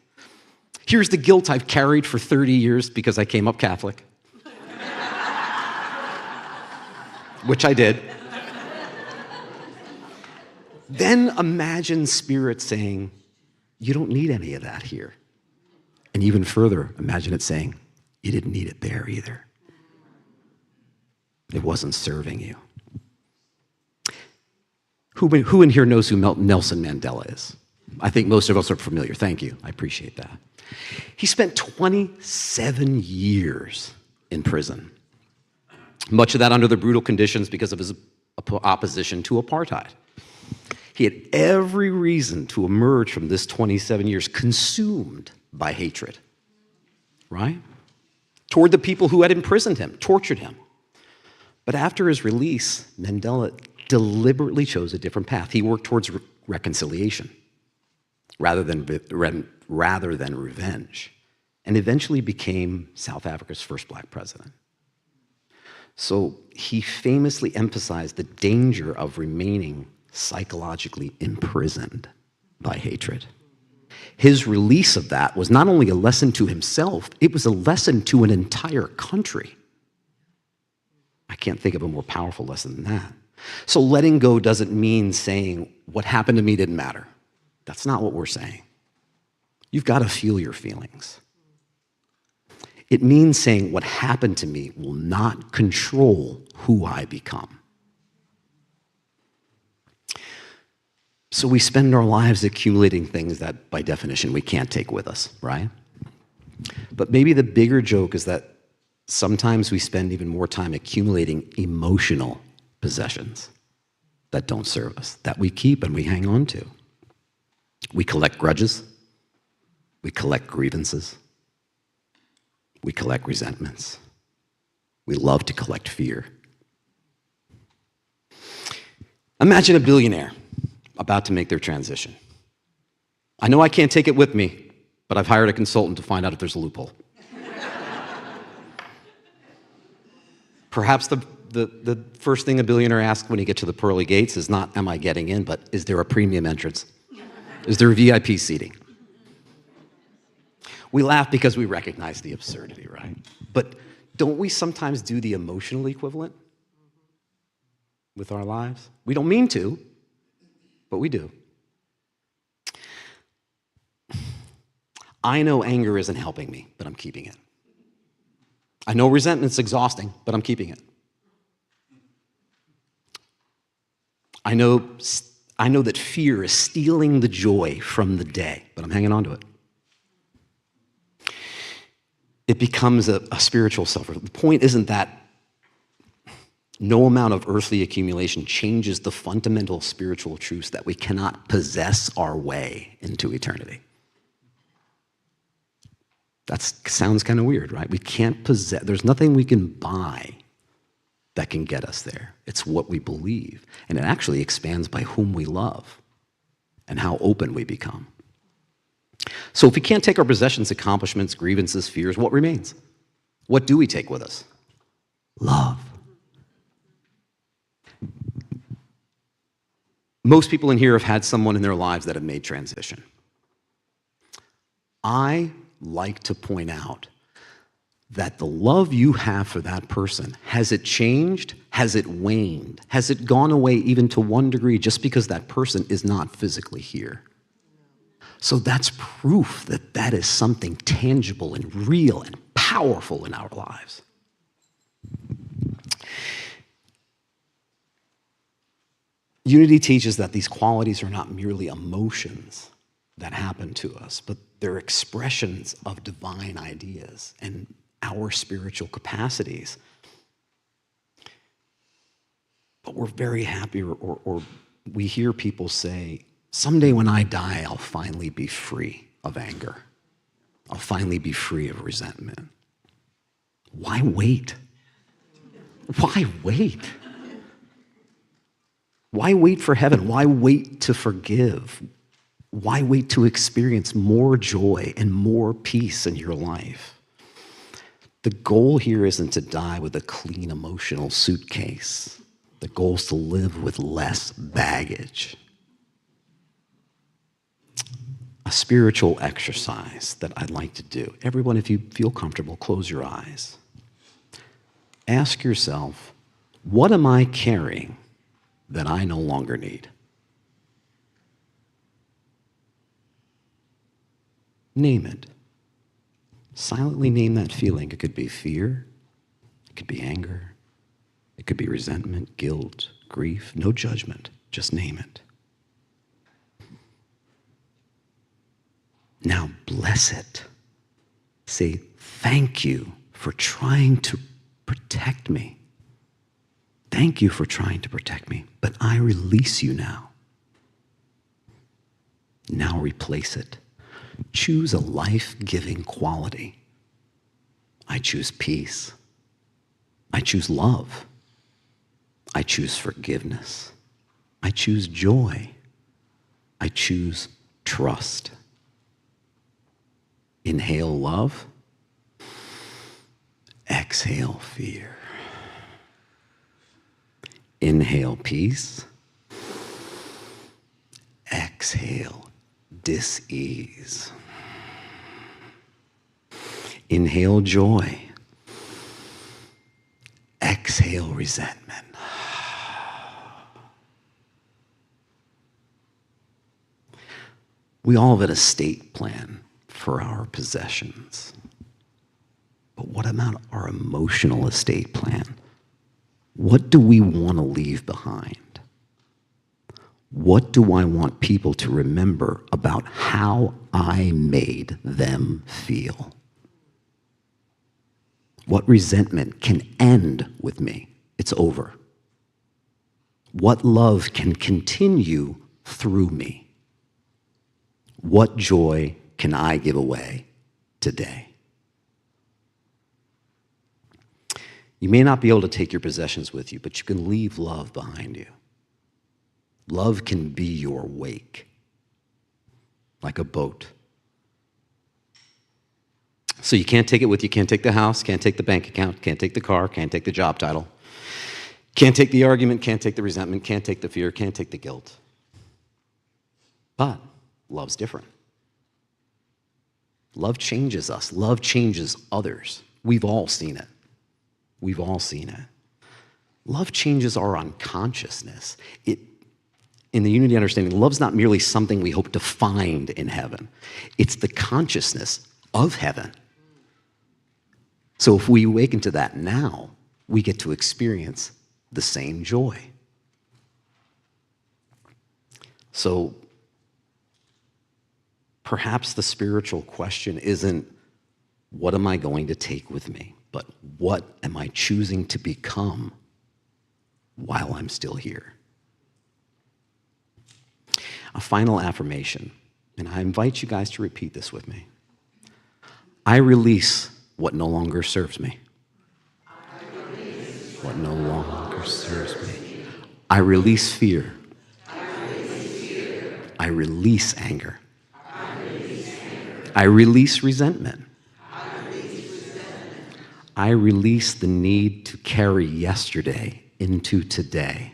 Here's the guilt I've carried for 30 years because I came up Catholic. which I did. Then imagine Spirit saying, you don't need any of that here. And even further, imagine it saying, you didn't need it there either. It wasn't serving you. Who in here knows who Nelson Mandela is? I think most of us are familiar. Thank you. I appreciate that. He spent 27 years in prison. Much of that under the brutal conditions because of his opposition to apartheid. He had every reason to emerge from this 27 years consumed by hatred, right? Toward the people who had imprisoned him, tortured him. But after his release, Mandela deliberately chose a different path. He worked towards reconciliation rather than revenge, and eventually became South Africa's first black president. So he famously emphasized the danger of remaining psychologically imprisoned by hatred. His release of that was not only a lesson to himself, it was a lesson to an entire country. I can't think of a more powerful lesson than that. So letting go doesn't mean saying, what happened to me didn't matter. That's not what we're saying. You've got to feel your feelings. It means saying, what happened to me will not control who I become. So we spend our lives accumulating things that, by definition, we can't take with us, right? But maybe the bigger joke is that sometimes we spend even more time accumulating emotional possessions that don't serve us, that we keep and we hang on to. We collect grudges. We collect grievances. We collect resentments. We love to collect fear. Imagine a billionaire about to make their transition. I know I can't take it with me, but I've hired a consultant to find out if there's a loophole. Perhaps the first thing a billionaire asks when he gets to the pearly gates is not, am I getting in, but is there a premium entrance? Is there VIP seating? We laugh because we recognize the absurdity, right? But don't we sometimes do the emotional equivalent with our lives? We don't mean to, but we do. I know anger isn't helping me, but I'm keeping it. I know resentment's exhausting, but I'm keeping it. I know that fear is stealing the joy from the day, but I'm hanging on to it. It becomes a spiritual self. The point isn't that no amount of earthly accumulation changes the fundamental spiritual truths that we cannot possess our way into eternity. That sounds kind of weird, right? We can't possess, there's nothing we can buy that can get us there. It's what we believe. And it actually expands by whom we love and how open we become. So if we can't take our possessions, accomplishments, grievances, fears, what remains? What do we take with us? Love. Most people in here have had someone in their lives that have made transition. I like to point out that the love you have for that person, has it changed? Has it waned? Has it gone away even to one degree just because that person is not physically here? So that's proof that that is something tangible and real and powerful in our lives. Unity teaches that these qualities are not merely emotions that happen to us, but they're expressions of divine ideas and our spiritual capacities. But we're very happy, or we hear people say, someday when I die, I'll finally be free of anger. I'll finally be free of resentment. Why wait? Why wait? Why wait for heaven? Why wait to forgive? Why wait to experience more joy and more peace in your life? The goal here isn't to die with a clean emotional suitcase. The goal is to live with less baggage. A spiritual exercise that I'd like to do. Everyone, if you feel comfortable, close your eyes. Ask yourself, What am I carrying that I no longer need? Name it. Silently name that feeling. It could be fear. It could be anger. It could be resentment, guilt, grief. No judgment. Just name it. Now bless it. Say, thank you for trying to protect me. Thank you for trying to protect me, but I release you now. Now replace it. Choose a life-giving quality. I choose peace. I choose love. I choose forgiveness. I choose joy. I choose trust. Inhale love. Exhale fear. Inhale peace. Exhale dis-ease. Inhale joy. Exhale resentment. We all have an estate plan for our possessions. But what about our emotional estate plan? What do we want to leave behind? What do I want people to remember about how I made them feel? What resentment can end with me? It's over. What love can continue through me? What joy can I give away today? You may not be able to take your possessions with you, but you can leave love behind you. Love can be your wake, like a boat. So you can't take it with you. Can't take the house, can't take the bank account, can't take the car, can't take the job title, can't take the argument, can't take the resentment, can't take the fear, can't take the guilt. But love's different. Love changes us. Love changes others. We've all seen it. We've all seen it. Love changes our unconsciousness. In the unity understanding, love's not merely something we hope to find in heaven. It's the consciousness of heaven. So if we awaken to that now, we get to experience the same joy. So perhaps the spiritual question isn't, what am I going to take with me? But what am I choosing to become while I'm still here? A final affirmation, and I invite you guys to repeat this with me. I release what no longer serves me. What no longer serves me. I release fear. I release anger. I release resentment. I release the need to carry yesterday into today.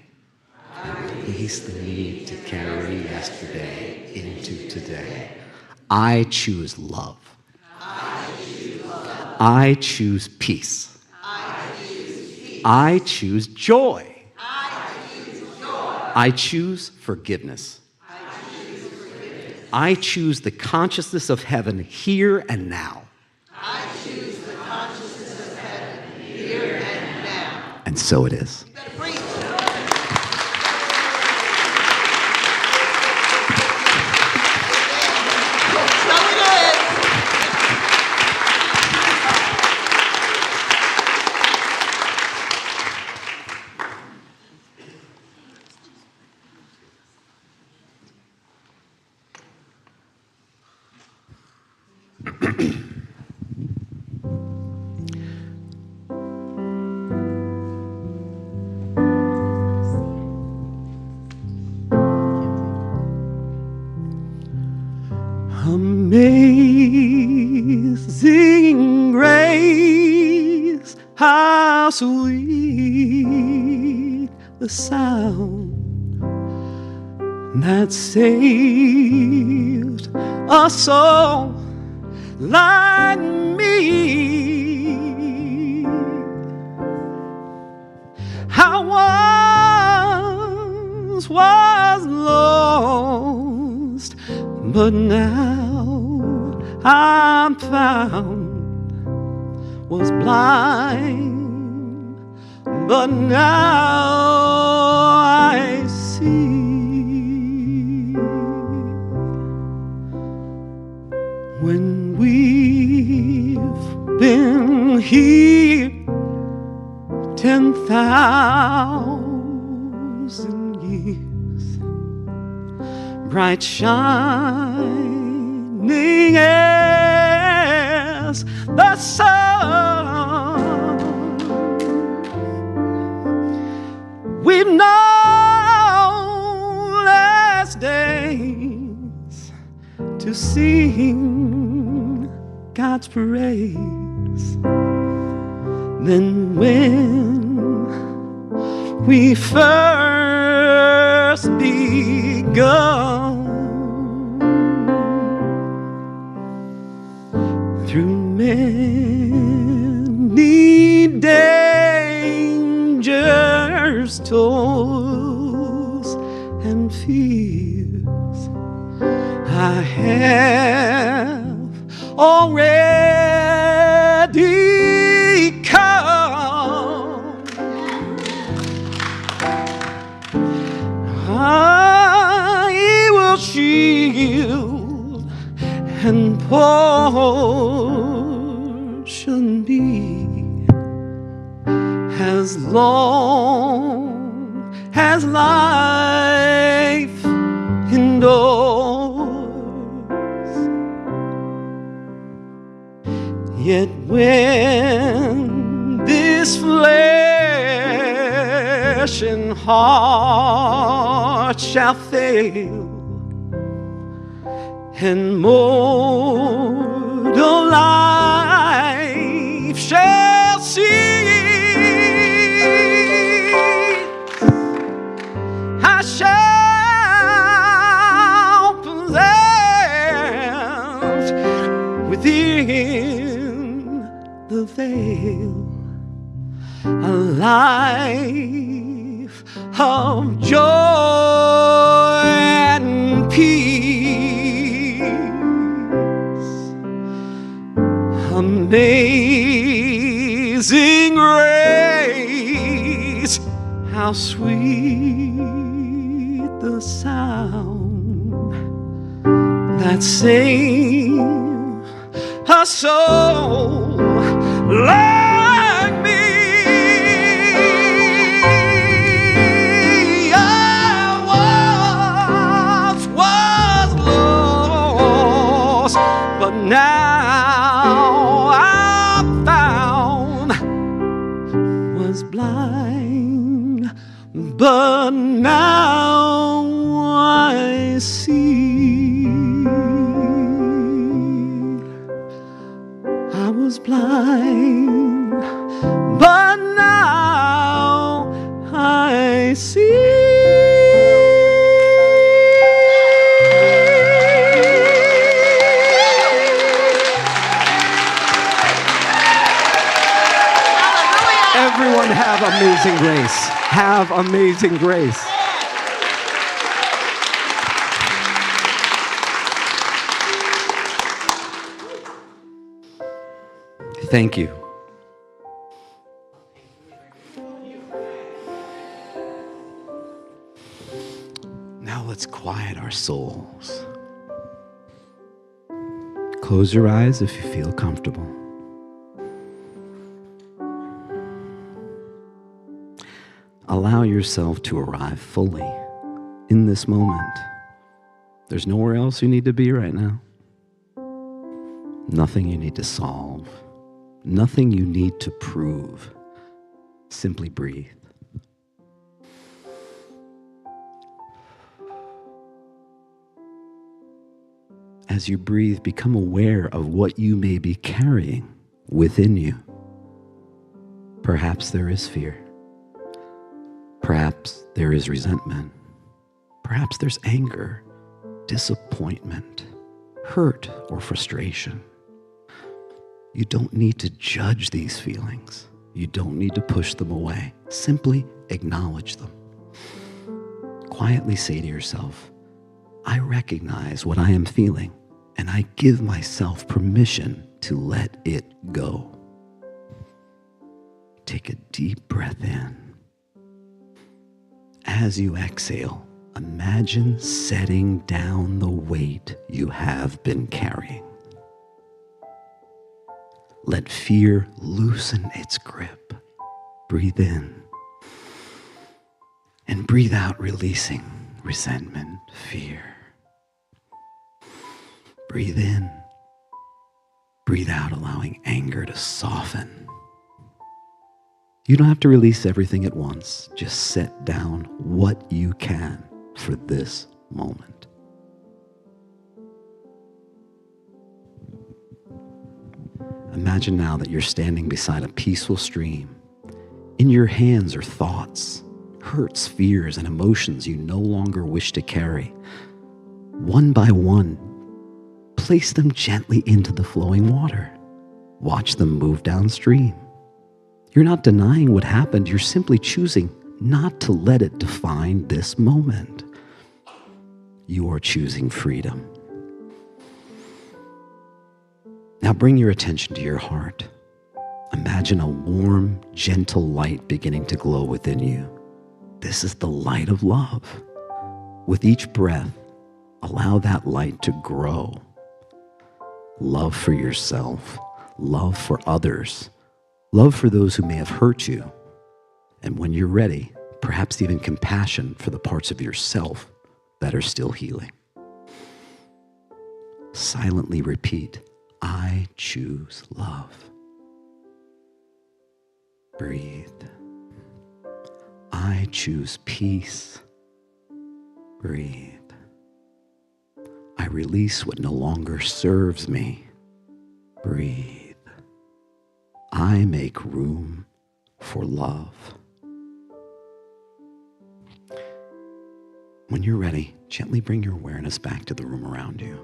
I release the need to carry yesterday into today. I choose love. I choose peace. I choose joy. I choose forgiveness. I choose the consciousness of heaven here and now. And so it is. Amazing grace, how sweet the sound that saved a soul like me. How was lost, but now I'm found. Was blind, but now I see. When we've been here 10,000 years, bright shining as the sun, we've known last days to sing God's praise. Then when we first begun, through many dangers, toils, and fears, I have already come. I will shield and portion be as long as life endures. Yet when this flesh and heart shall fail, and mortal life shall cease, I shall possess within the veil a life of joy and peace. Amazing grace, how sweet the sound that saved a soul like me. I was lost, but now I'm found. Was blind, but now I see. I was blind, but now I see. Everyone have amazing grace. Have amazing grace. Thank you. Now let's quiet our souls. Close your eyes if you feel comfortable. Allow yourself to arrive fully in this moment. There's nowhere else you need to be right now. Nothing you need to solve. Nothing you need to prove. Simply breathe. As you breathe, become aware of what you may be carrying within you. Perhaps there is fear. Perhaps there is resentment. Perhaps there's anger, disappointment, hurt, or frustration. You don't need to judge these feelings. You don't need to push them away. Simply acknowledge them. quietly say to yourself, I recognize what I am feeling, and I give myself permission to let it go. Take a deep breath in. As you exhale, imagine setting down the weight you have been carrying. Let fear loosen its grip. Breathe in and breathe out, releasing resentment, fear. Breathe in, breathe out, allowing anger to soften. You don't have to release everything at once. Just set down what you can for this moment. Imagine now that you're standing beside a peaceful stream. In your hands are thoughts, hurts, fears, and emotions you no longer wish to carry. One by one, place them gently into the flowing water. Watch them move downstream. You're not denying what happened. You're simply choosing not to let it define this moment. You are choosing freedom. Now bring your attention to your heart. Imagine a warm, gentle light beginning to glow within you. This is the light of love. With each breath, allow that light to grow. Love for yourself, love for others, love for those who may have hurt you, and when you're ready, perhaps even compassion for the parts of yourself that are still healing. Silently repeat, I choose love. Breathe. I choose peace. Breathe. I release what no longer serves me. Breathe. I make room for love. When you're ready, gently bring your awareness back to the room around you.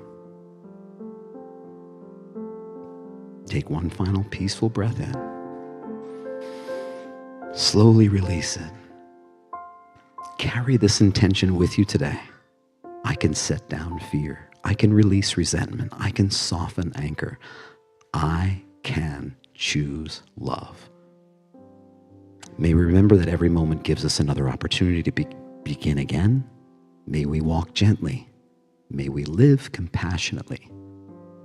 Take one final peaceful breath in. Slowly release it. Carry this intention with you today. I can set down fear. I can release resentment. I can soften anger. I can choose love. May we remember that every moment gives us another opportunity to begin again. May we walk gently. May we live compassionately.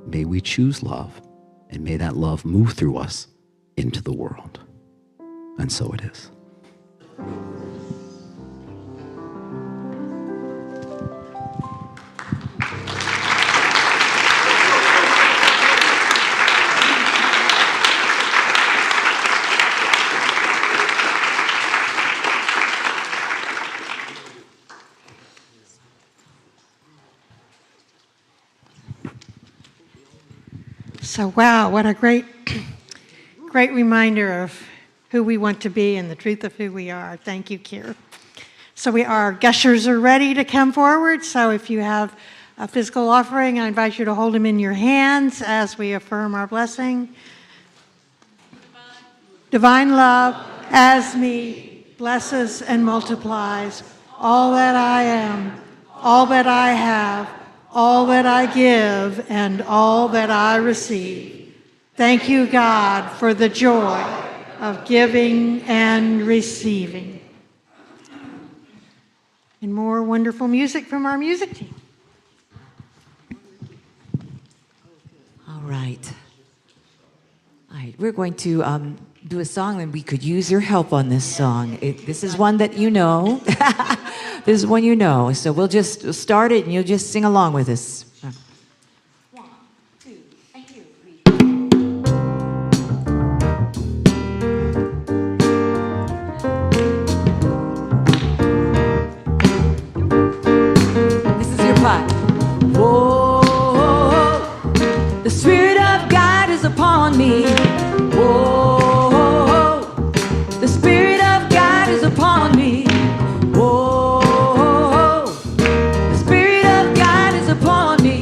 May we choose love, and may that love move through us into the world. And so it is. So, wow, what a great reminder of who we want to be and the truth of who we are. Thank you, Keir. So our gushers are ready to come forward. So if you have a physical offering, I invite you to hold them in your hands as we affirm our blessing. Divine love, as me, blesses and multiplies all that I am, all that I have, all that I give, and all that I receive. Thank you, God, for the joy of giving and receiving. And more wonderful music from our music team. All right. All right, we're going to do a song, and we could use your help on this song. This is one that you know. This is one you know. So we'll just start it, and you'll just sing along with us. 1, 2, and 2, 3. This is your part. Whoa, the Spirit of God is upon me. Whoa, the Spirit of God is upon me. Whoa, the Spirit of God is upon me.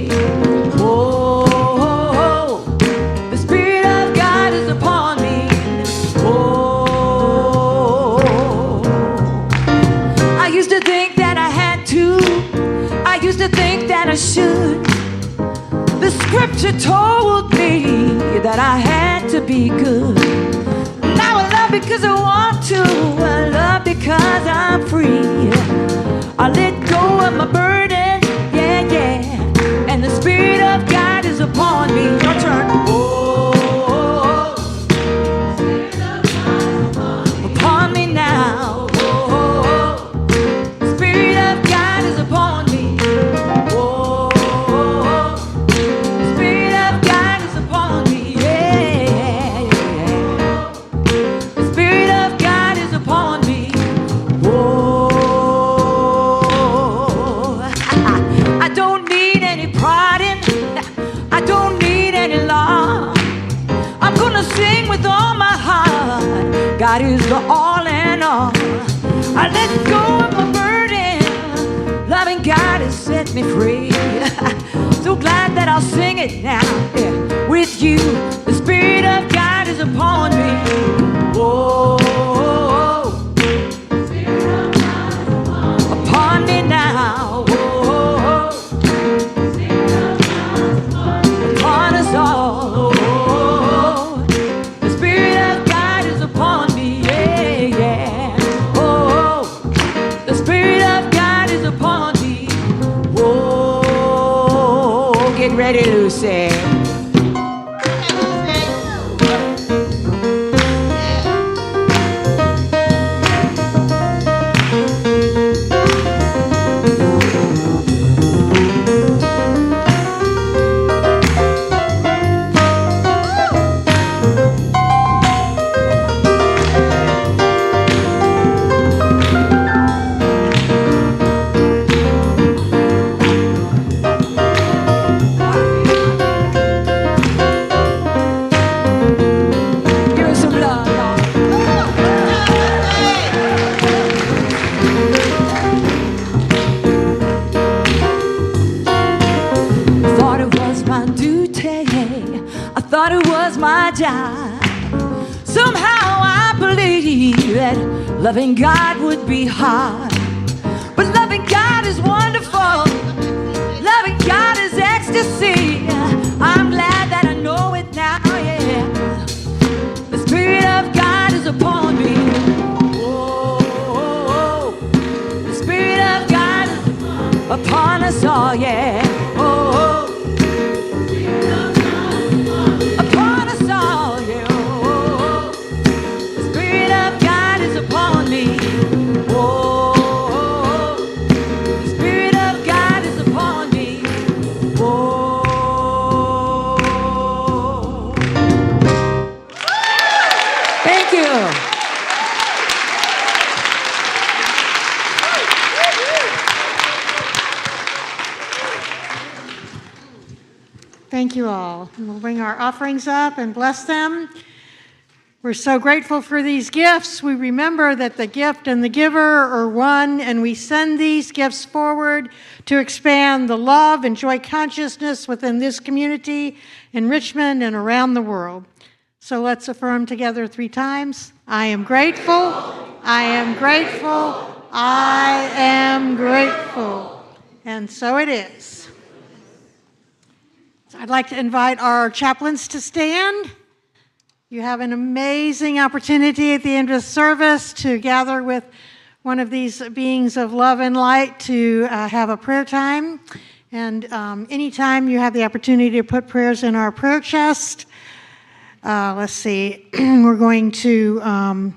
used to think that I should. The scripture told me that I had to be good. Now I love because I want to. I love because I'm free. I let go of my burden, yeah, yeah. And the Spirit of God is upon me. Your turn. Oh, upon me now. Oh, the Spirit of God is upon me. Oh, the Spirit of God is upon me. Yeah, yeah. The Spirit of God is upon me. Oh, I don't need any prodding. I don't need any law. I'm gonna sing with all my heart. God is the all in all. I let go of my burden. Loving God has set me free. So glad that I'll sing it now, yeah, with you. The Spirit of God is upon me. Whoa, upon me now. Whoa, upon us all. The Spirit of God is upon me. Yeah, yeah. Oh, the Spirit of God is upon me. Whoa, get ready, Lucy. Give us some love, y'all. Thought it was my duty. I thought it was my job. Somehow I believed that loving God would be hard. But loving God is wonderful. Loving God is ecstasy. I'm glad that I know it now, yeah. The Spirit of God is upon me. Oh, the Spirit of God is upon us all, yeah. Oh, upon us all, yeah. Oh, the Spirit of God is upon me. Oh, the Spirit of God is upon me. Oh. Thank you. Thank you all. And we'll bring our offerings up and bless them. We're so grateful for these gifts. We remember that the gift and the giver are one, and we send these gifts forward to expand the love and joy consciousness within this community in Richmond and around the world. So let's affirm together 3 times. I am grateful. I am grateful. I am grateful. And so it is. So I'd like to invite our chaplains to stand. You have an amazing opportunity at the end of the service to gather with one of these beings of love and light to have a prayer time. And anytime you have the opportunity to put prayers in our prayer chest, let's see, we're going to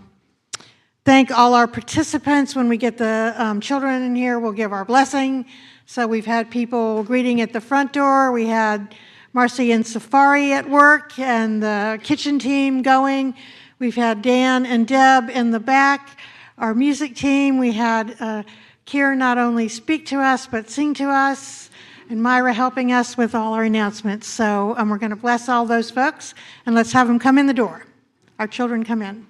thank all our participants. When we get the children in here, we'll give our blessing. So we've had people greeting at the front door. We had Marcy and Safari at work and the kitchen team going. We've had Dan and Deb in the back. Our music team, we had Keir not only speak to us, but sing to us, and Myra helping us with all our announcements. So we're going to bless all those folks, and let's have them come in the door. Our children come in.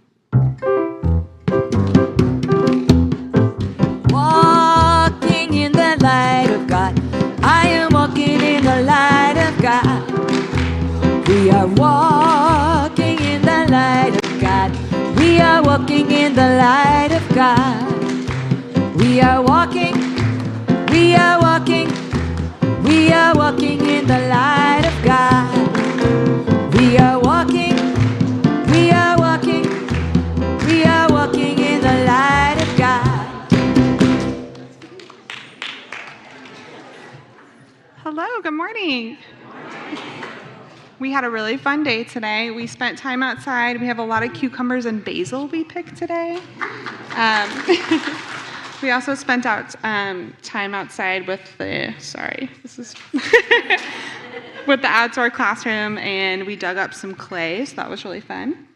Walking in the light of God. I am walking in the light of God. We are walking in the light of God. We are walking in the light of God. We are walking, we are walking, We are walking in the light of God. We are walking, we are walking, we are walking in the light of God. Hello, good morning. We had a really fun day today. We spent time outside. We have a lot of cucumbers and basil we picked today. We also spent time outside with with the outdoor classroom, and we dug up some clay, so that was really fun.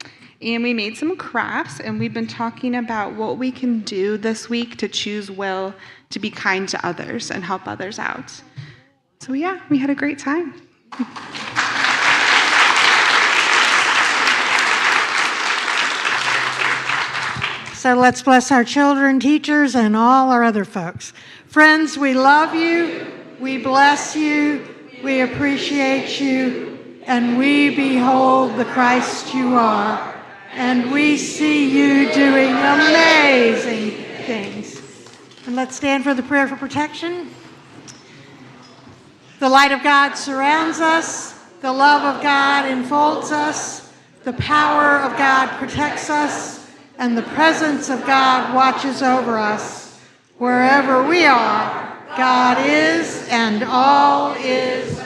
And we made some crafts, and we've been talking about what we can do this week to choose well to be kind to others and help others out. So yeah, we had a great time. So let's bless our children, teachers, and all our other folks. Friends, we love you, we bless you, we appreciate you, and we behold the Christ you are, and we see you doing amazing things. And let's stand for the prayer for protection. The light of God surrounds us, the love of God enfolds us, the power of God protects us, and the presence of God watches over us. Wherever we are, God is, and all is